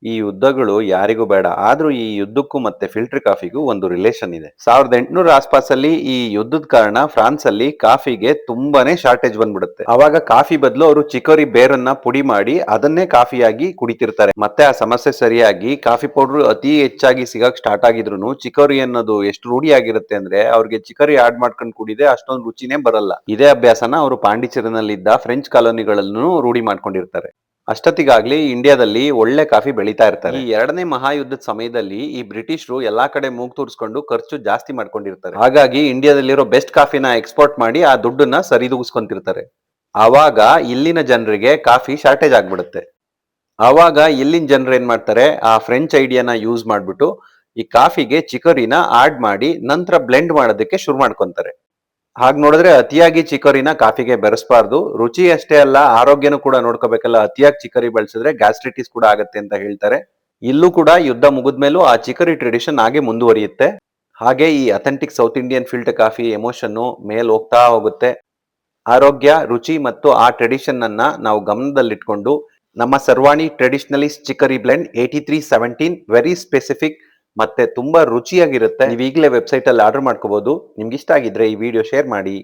ಈ ಯುದ್ಧಗಳು ಯಾರಿಗೂ ಬೇಡ. ಆದ್ರೂ ಈ ಯುದ್ಧಕ್ಕೂ ಮತ್ತೆ ಫಿಲ್ಟರ್ ಕಾಫಿಗೂ ಒಂದು ರಿಲೇಷನ್ ಇದೆ. 1800 ಆಸ್ಪಾಸಲ್ಲಿ ಈ ಯುದ್ಧದ ಕಾರಣ ಫ್ರಾನ್ಸ್ ಅಲ್ಲಿ ಕಾಫಿಗೆ ತುಂಬಾನೇ ಶಾರ್ಟೇಜ್ ಬಂದ್ಬಿಡುತ್ತೆ. ಅವಾಗ ಕಾಫಿ ಬದಲು ಅವರು ಚಿಕೋರಿ ಬೇರನ್ನ ಪುಡಿ ಮಾಡಿ ಅದನ್ನೇ ಕಾಫಿಯಾಗಿ ಕುಡಿತಿರ್ತಾರೆ. ಮತ್ತೆ ಆ ಸಮಸ್ಯೆ ಸರಿಯಾಗಿ ಕಾಫಿ ಪೌಡರ್ ಅತಿ ಹೆಚ್ಚಾಗಿ ಸಿಗಕ್ ಸ್ಟಾರ್ಟ್ ಆಗಿದ್ರು ಚಿಕೋರಿ ಅನ್ನೋದು ಎಷ್ಟು ರೂಢಿ ಆಗಿರುತ್ತೆ ಅಂದ್ರೆ ಅವ್ರಿಗೆ ಚಿಕೋರಿ ಆಡ್ ಮಾಡ್ಕೊಂಡು ಕುಡಿದೆ ಅಷ್ಟೊಂದು ರುಚಿನೇ ಬರಲ್ಲ. ಇದೇ ಅಭ್ಯಾಸನ ಅವರು ಪಾಂಡಿಚೇರಿನಲ್ಲಿದ್ದ ಫ್ರೆಂಚ್ ಕಾಲೋನಿಗಳಲ್ಲೂ ರೂಢಿ ಮಾಡ್ಕೊಂಡಿರ್ತಾರೆ. ಅಷ್ಟೊತ್ತಿಗಾಗ್ಲಿ ಇಂಡಿಯಾದಲ್ಲಿ ಒಳ್ಳೆ ಕಾಫಿ ಬೆಳೀತಾ ಇರ್ತಾರೆ. ಈ ಎರಡನೇ ಮಹಾಯುದ್ಧದ ಸಮಯದಲ್ಲಿ ಈ ಬ್ರಿಟಿಷರು ಎಲ್ಲಾ ಕಡೆ ಮೂಗ್ ತೂರಿಸ್ಕೊಂಡು ಖರ್ಚು ಜಾಸ್ತಿ ಮಾಡ್ಕೊಂಡಿರ್ತಾರೆ. ಹಾಗಾಗಿ ಇಂಡಿಯಾದಲ್ಲಿರೋ ಬೆಸ್ಟ್ ಕಾಫಿನ ಎಕ್ಸ್ಪೋರ್ಟ್ ಮಾಡಿ ಆ ದುಡ್ಡನ್ನ ಸರಿದೂಗಿಸ್ಕೊಂತಿರ್ತಾರೆ. ಆವಾಗ ಇಲ್ಲಿನ ಜನರಿಗೆ ಕಾಫಿ ಶಾರ್ಟೇಜ್ ಆಗ್ಬಿಡುತ್ತೆ. ಆವಾಗ ಇಲ್ಲಿನ ಜನರು ಏನ್ ಮಾಡ್ತಾರೆ, ಆ ಫ್ರೆಂಚ್ ಐಡಿಯಾನ ಯೂಸ್ ಮಾಡ್ಬಿಟ್ಟು ಈ ಕಾಫಿಗೆ ಚಿಕೋರಿನ ಆಡ್ ಮಾಡಿ ನಂತರ ಬ್ಲೆಂಡ್ ಮಾಡೋದಕ್ಕೆ ಶುರು ಮಾಡ್ಕೊಂತಾರೆ. ಹಾಗ್ ನೋಡಿದ್ರೆ ಅತಿಯಾಗಿ ಚಿಕೋರಿನ ಕಾಫಿಗೆ ಬೆರೆಸಬಾರ್ದು. ರುಚಿ ಅಷ್ಟೇ ಅಲ್ಲ, ಆರೋಗ್ಯನೂ ಕೂಡ ನೋಡ್ಕೋಬೇಕಲ್ಲ. ಅತಿಯಾಗಿ ಚಿಕೋರಿ ಬಳಸಿದ್ರೆ ಗ್ಯಾಸ್ಟ್ರಿಟಿಸ್ ಕೂಡ ಆಗತ್ತೆ ಅಂತ ಹೇಳ್ತಾರೆ. ಇಲ್ಲೂ ಕೂಡ ಯುದ್ಧ ಮುಗಿದ್ಮೇಲೂ ಆ ಚಿಕೋರಿ ಟ್ರೆಡಿಷನ್ ಹಾಗೆ ಮುಂದುವರಿಯುತ್ತೆ. ಹಾಗೆ ಈ authentic South Indian filter coffee emotion ಮೇಲ್ ಹೋಗ್ತಾ ಹೋಗುತ್ತೆ. ಆರೋಗ್ಯ, ರುಚಿ ಮತ್ತು ಆ ಟ್ರೆಡಿಷನ್ ಅನ್ನ ನಾವು ಗಮನದಲ್ಲಿಟ್ಕೊಂಡು ನಮ್ಮ ಸರ್ವಾಣಿ ಟ್ರೆಡಿಷನಲಿಸ್ಟ್ ಚಿಕೋರಿ ಬ್ಲೆಂಡ್ 8317 ವೆರಿ ಸ್ಪೆಸಿಫಿಕ್ ಮತ್ತೆ ತುಂಬಾ ರುಚಿಯಾಗಿರುತ್ತೆ. ನೀವು ಈಗಲೇ ವೆಬ್ಸೈಟ್ ಅಲ್ಲಿ ಆರ್ಡರ್ ಮಾಡ್ಕೋಬಹುದು. ನಿಮ್ಗೆ ಇಷ್ಟ ಆಗಿದ್ರೆ ಈ ವಿಡಿಯೋ ಶೇರ್ ಮಾಡಿ.